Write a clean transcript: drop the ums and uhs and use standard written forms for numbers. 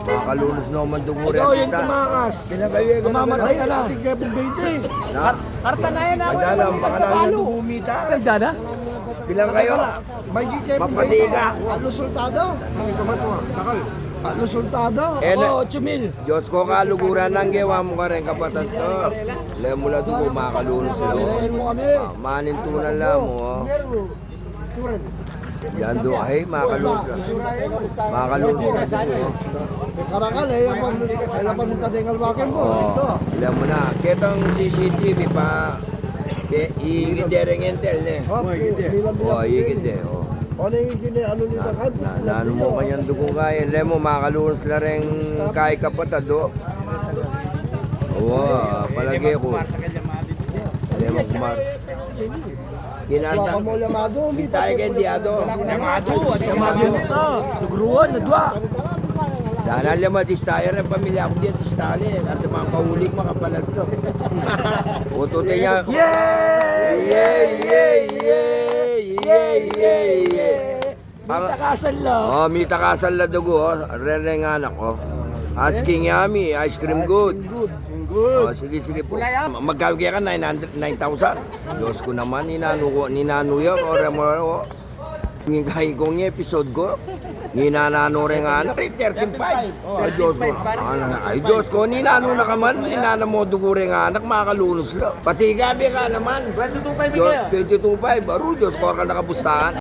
Makalunos naman duguri. Ikaw yung tumakas. Mamamatay ka na. Karta na yan ako. Pagdalang, baka lang yung dumumita. Nagda na? Bilang kayo? Mapatiga. Resultado. Resultado. Oo, 8,000. Diyos ko kaluguran ng gawa mo ka rin kapatid to. Alam mo lang doon makalunos sila. Ayayin mo kami. Manintunan lang mo. Yan doon ay makalunos. Makalunos. Karangal eh, ang pagmuntadengal wakin mo. Oh, alam mo na. Kitang CCTV pa. Iigid rin entel eh. Oh, iigid eh. Oh. Ano yung ano nito kan? Nano mo kanyang dugong kaya. Alam mo, makalunos na rin kay kapatid do. Oo, palagi ko. Alam mo, kumar. Kinanta. Mo lamado. Bitay kay Diado. Yamado na. Nagruan, nadwa. Dahil alam mo, tayo rin pamilya ko dito sa tali. At mga kahulig makapalag to. Ututin niya. Yay! Yay! Yay! Yay! Yay! Yay! Yay! May takasan lang. Oh, may takasan la dugo, oh. Rereng anak, oh. Asking yummy, ice cream good. Oh, sige, sige po. Magkagaya ka, 9,000. Diyos ko naman, ninano yun, o remoro. Ngayon kong episode ko, ninanano rin anak, 13.5. Ay, Diyos ko. Ay, Diyos ko, ninano na ka man, ninano mo dugo rin anak, makalunos lang. Pati gabi ka naman. 22,500 22.5, baro, Diyos ko, ka nakabustaan.